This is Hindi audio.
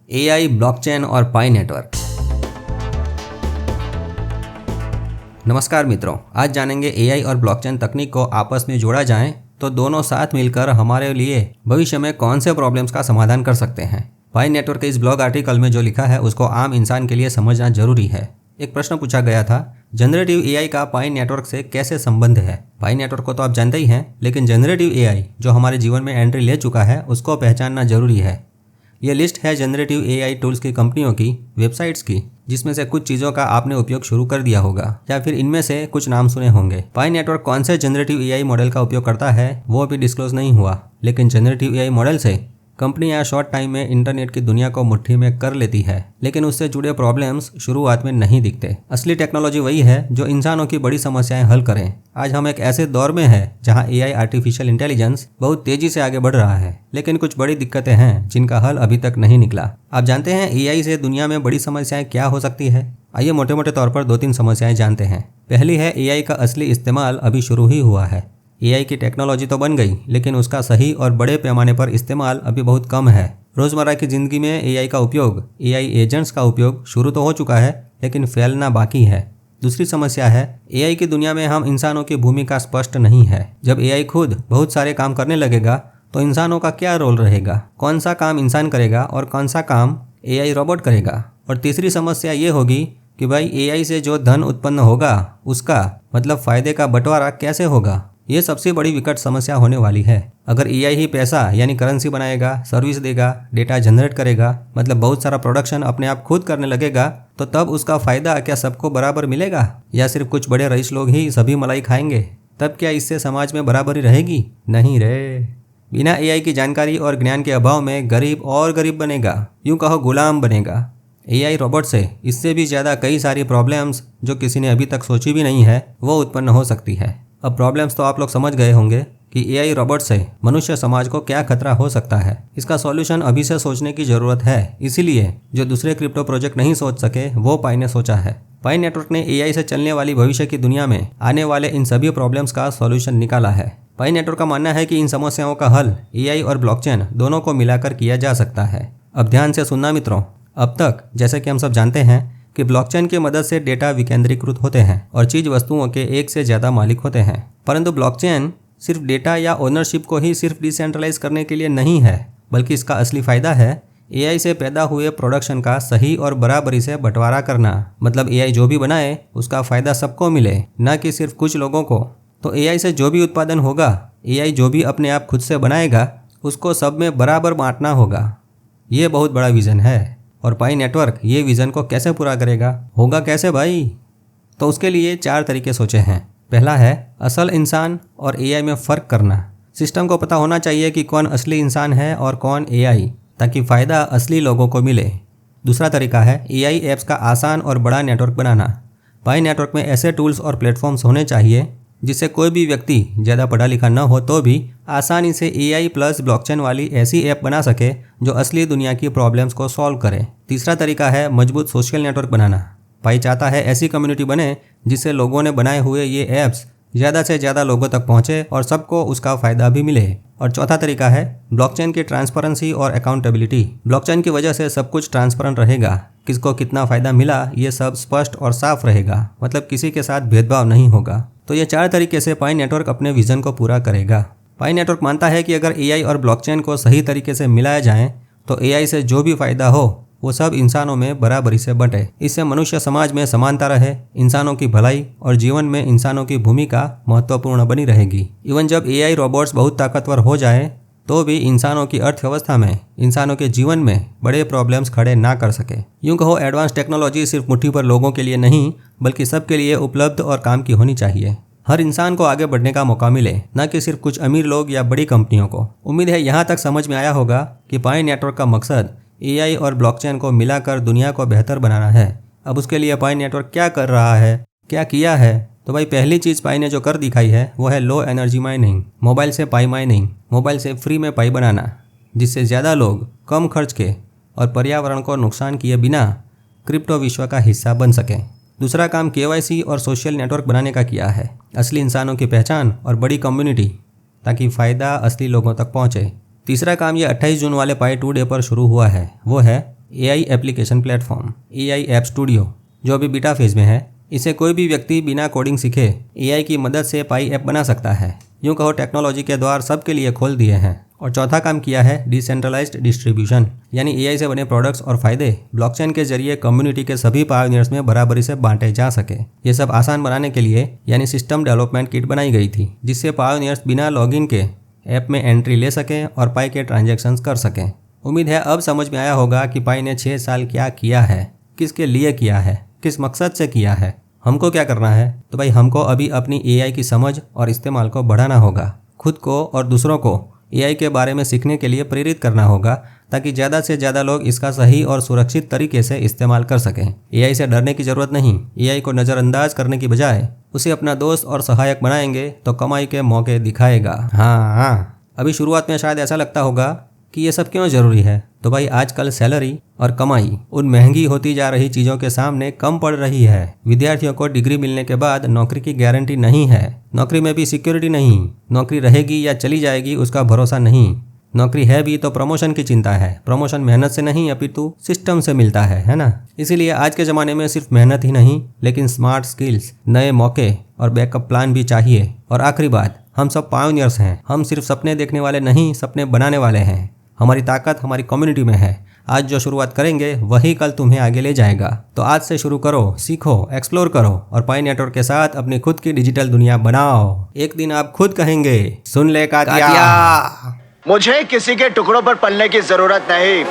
एआई, ब्लॉकचेन और पाई नेटवर्क। नमस्कार मित्रों, आज जानेंगे एआई और ब्लॉकचेन तकनीक को आपस में जोड़ा जाए तो दोनों साथ मिलकर हमारे लिए भविष्य में कौन से प्रॉब्लम्स का समाधान कर सकते हैं। पाई नेटवर्क के इस ब्लॉग आर्टिकल में जो लिखा है उसको आम इंसान के लिए समझना जरूरी है। एक प्रश्न पूछा गया था, जनरेटिव एआई का पाई नेटवर्क से कैसे संबंध है। पाई नेटवर्क को तो आप जानते ही हैं, लेकिन जनरेटिव एआई जो हमारे जीवन में एंट्री ले चुका है उसको पहचानना जरूरी है। ये लिस्ट है जनरेटिव एआई टूल्स की कंपनियों की वेबसाइट्स की, जिसमें से कुछ चीज़ों का आपने उपयोग शुरू कर दिया होगा या फिर इनमें से कुछ नाम सुने होंगे। पाई नेटवर्क कौन से जनरेटिव एआई मॉडल का उपयोग करता है वो अभी डिस्क्लोज नहीं हुआ, लेकिन जनरेटिव एआई मॉडल से कंपनियां शॉर्ट टाइम में इंटरनेट की दुनिया को मुट्ठी में कर लेती है, लेकिन उससे जुड़े प्रॉब्लम्स शुरुआत में नहीं दिखते। असली टेक्नोलॉजी वही है जो इंसानों की बड़ी समस्याएं हल करें। आज हम एक ऐसे दौर में हैं जहां एआई आर्टिफिशियल इंटेलिजेंस बहुत तेजी से आगे बढ़ रहा है, लेकिन कुछ बड़ी दिक्कतें हैं जिनका हल अभी तक नहीं निकला। आप जानते हैं एआई से दुनिया में बड़ी समस्याएं क्या हो सकती है? आइए मोटे मोटे तौर पर 2-3 समस्याएं जानते हैं। पहली है, एआई का असली इस्तेमाल अभी शुरू ही हुआ है। एआई की टेक्नोलॉजी तो बन गई, लेकिन उसका सही और बड़े पैमाने पर इस्तेमाल अभी बहुत कम है। रोज़मर्रा की ज़िंदगी में एआई का उपयोग, एआई एजेंट्स का उपयोग शुरू तो हो चुका है, लेकिन फैलना बाकी है। दूसरी समस्या है, एआई की दुनिया में हम इंसानों की भूमिका स्पष्ट नहीं है। जब एआई खुद बहुत सारे काम करने लगेगा तो इंसानों का क्या रोल रहेगा? कौन सा काम इंसान करेगा और कौन सा काम एआई रोबोट करेगा? और तीसरी समस्या ये होगी कि भाई एआई से जो धन उत्पन्न होगा उसका मतलब फ़ायदे का बंटवारा कैसे होगा? ये सबसे बड़ी विकट समस्या होने वाली है। अगर एआई ही पैसा यानी करेंसी बनाएगा, सर्विस देगा, डेटा जनरेट करेगा, मतलब बहुत सारा प्रोडक्शन अपने आप खुद करने लगेगा, तो तब उसका फ़ायदा क्या सबको बराबर मिलेगा या सिर्फ कुछ बड़े रईस लोग ही सभी मलाई खाएंगे? तब क्या इससे समाज में बराबरी रहेगी? नहीं रे। बिना एआई की जानकारी और ज्ञान के अभाव में गरीब और गरीब बनेगा, यूँ कहो गुलाम बनेगा। एआई रोबोट से इससे भी ज़्यादा कई सारी प्रॉब्लम्स जो किसी ने अभी तक सोची भी नहीं है वो उत्पन्न हो सकती है। अब प्रॉब्लम्स तो आप लोग समझ गए होंगे कि एआई रोबोट से मनुष्य समाज को क्या खतरा हो सकता है। इसका सॉल्यूशन अभी से सोचने की ज़रूरत है, इसीलिए जो दूसरे क्रिप्टो प्रोजेक्ट नहीं सोच सके वो पाई ने सोचा है। पाई नेटवर्क ने एआई से चलने वाली भविष्य की दुनिया में आने वाले इन सभी प्रॉब्लम्स का सॉल्यूशन निकाला है। पाई नेटवर्क का मानना है कि इन समस्याओं का हल एआई और ब्लॉकचेन दोनों को मिलाकर किया जा सकता है। अब ध्यान से सुनना मित्रों, अब तक जैसे कि हम सब जानते हैं कि ब्लॉकचेन की मदद से डेटा विकेंद्रीकृत होते हैं और चीज़ वस्तुओं के एक से ज़्यादा मालिक होते हैं, परंतु ब्लॉकचेन सिर्फ डेटा या ओनरशिप को ही सिर्फ डिसेंट्रलाइज करने के लिए नहीं है, बल्कि इसका असली फ़ायदा है एआई से पैदा हुए प्रोडक्शन का सही और बराबरी से बंटवारा करना। मतलब एआई जो भी बनाए उसका फ़ायदा सबको मिले, न कि सिर्फ कुछ लोगों को। तो एआई से जो भी उत्पादन होगा, एआई जो भी अपने आप खुद से बनाएगा, उसको सब में बराबर बांटना होगा। ये बहुत बड़ा विज़न है। और पाई नेटवर्क ये विज़न को कैसे पूरा करेगा? होगा कैसे भाई? तो उसके लिए 4 तरीके सोचे हैं। पहला है असल इंसान और एआई में फ़र्क करना। सिस्टम को पता होना चाहिए कि कौन असली इंसान है और कौन एआई, ताकि फ़ायदा असली लोगों को मिले। दूसरा तरीका है एआई ऐप्स का आसान और बड़ा नेटवर्क बनाना। पाई नेटवर्क में ऐसे टूल्स और प्लेटफॉर्म्स होने चाहिए जिससे कोई भी व्यक्ति ज़्यादा पढ़ा लिखा न हो तो भी आसानी से एआई प्लस ब्लॉकचेन वाली ऐसी ऐप बना सके जो असली दुनिया की प्रॉब्लम्स को सॉल्व करे। तीसरा तरीका है मजबूत सोशल नेटवर्क बनाना। पाई चाहता है ऐसी कम्युनिटी बने जिससे लोगों ने बनाए हुए ये ऐप्स ज़्यादा से ज़्यादा लोगों तक पहुँचे और सबको उसका फ़ायदा भी मिले। और चौथा तरीका है ब्लॉकचेन की ट्रांसपेरेंसी और अकाउंटेबिलिटी। ब्लॉकचेन की वजह से सब कुछ ट्रांसपेरेंट रहेगा, किसको कितना फ़ायदा मिला ये सब स्पष्ट और साफ रहेगा, मतलब किसी के साथ भेदभाव नहीं होगा। तो ये 4 तरीके से पाई नेटवर्क अपने विज़न को पूरा करेगा। पाई नेटवर्क मानता है कि अगर एआई और ब्लॉकचेन को सही तरीके से मिलाया जाए तो एआई से जो भी फ़ायदा हो वो सब इंसानों में बराबरी से बंटे। इससे मनुष्य समाज में समानता रहे, इंसानों की भलाई और जीवन में इंसानों की भूमिका महत्वपूर्ण बनी रहेगी। इवन जब एआई रोबोट्स बहुत ताकतवर हो जाए तो भी इंसानों की अर्थव्यवस्था में, इंसानों के जीवन में बड़े प्रॉब्लम्स खड़े ना कर सके। यूँ कहो एडवांस टेक्नोलॉजी सिर्फ मुट्ठी पर लोगों के लिए नहीं, बल्कि सबके लिए उपलब्ध और काम की होनी चाहिए। हर इंसान को आगे बढ़ने का मौका मिले, न कि सिर्फ कुछ अमीर लोग या बड़ी कंपनियों को। उम्मीद है यहाँ तक समझ में आया होगा कि पाई नेटवर्क का मकसद एआई और ब्लॉकचेन को मिलाकर दुनिया को बेहतर बनाना है। अब उसके लिए पाई नेटवर्क क्या कर रहा है, क्या किया है? तो भाई पहली चीज़ पाई ने जो कर दिखाई है वो है लो एनर्जी माइनिंग। मोबाइल से पाई माइनिंग, मोबाइल से फ्री में पाई बनाना, जिससे ज़्यादा लोग कम खर्च के और पर्यावरण को नुकसान किए बिना क्रिप्टो विश्व का हिस्सा बन सकें। दूसरा काम केवाईसी और सोशल नेटवर्क बनाने का किया है, असली इंसानों की पहचान और बड़ी कम्युनिटी, ताकि फ़ायदा असली लोगों तक पहुँचे। तीसरा काम ये 28 जून वाले पाई 2 डे पर शुरू हुआ है, वो है AI application platform AI app studio जो अभी बीटा फेज में है। इसे कोई भी व्यक्ति बिना कोडिंग सीखे AI की मदद से पाई ऐप बना सकता है। यूँ कहो टेक्नोलॉजी के द्वार सबके लिए खोल दिए हैं। और चौथा काम किया है डिसेंट्रलाइज्ड डिस्ट्रीब्यूशन, यानी AI से बने प्रोडक्ट्स और फायदे ब्लॉकचेन के जरिए कम्युनिटी के सभी पायोनियर्स में बराबरी से बांटे जा सके। ये सब आसान बनाने के लिए यानी सिस्टम डेवलपमेंट किट बनाई गई थी, जिससे पायोनियर्स बिना लॉगिन के ऐप में एंट्री ले सकें और पाई के ट्रांजैक्शंस कर सकें। उम्मीद है अब समझ में आया होगा कि पाई ने 6 साल क्या किया है, किसके लिए किया है, किस मकसद से किया है। हमको क्या करना है? तो भाई हमको अभी अपनी AI की समझ और इस्तेमाल को बढ़ाना होगा। खुद को और दूसरों को AI के बारे में सीखने के लिए प्रेरित करना होगा, ताकि ज़्यादा से ज़्यादा लोग इसका सही और सुरक्षित तरीके से इस्तेमाल कर सकें। AI से डरने की ज़रूरत नहीं। AI को नज़रअंदाज करने की बजाय उसे अपना दोस्त और सहायक बनाएंगे तो कमाई के मौके दिखाएगा। हाँ, अभी शुरुआत में शायद ऐसा लगता होगा कि ये सब क्यों ज़रूरी है। तो भाई आजकल सैलरी और कमाई उन महंगी होती जा रही चीज़ों के सामने कम पड़ रही है। विद्यार्थियों को डिग्री मिलने के बाद नौकरी की गारंटी नहीं है। नौकरी में भी सिक्योरिटी नहीं। नौकरी रहेगी या चली जाएगी उसका भरोसा नहीं। नौकरी है भी तो प्रमोशन की चिंता है। प्रमोशन मेहनत से नहीं अपितु सिस्टम से मिलता है ना। इसीलिए आज के ज़माने में सिर्फ मेहनत ही नहीं, लेकिन स्मार्ट स्किल्स, नए मौके और बैकअप प्लान भी चाहिए। और आखिरी बात, हम सब पायोनियर्स हैं। हम सिर्फ सपने देखने वाले नहीं, सपने बनाने वाले हैं। हमारी ताकत हमारी कम्युनिटी में है। आज जो शुरुआत करेंगे वही कल तुम्हें आगे ले जाएगा। तो आज से शुरू करो, सीखो, एक्सप्लोर करो और पाई नेटवर्क के साथ अपनी खुद की डिजिटल दुनिया बनाओ। एक दिन आप खुद कहेंगे, सुन ले कातिया, मुझे किसी के टुकड़ों पर पलने की जरूरत नहीं।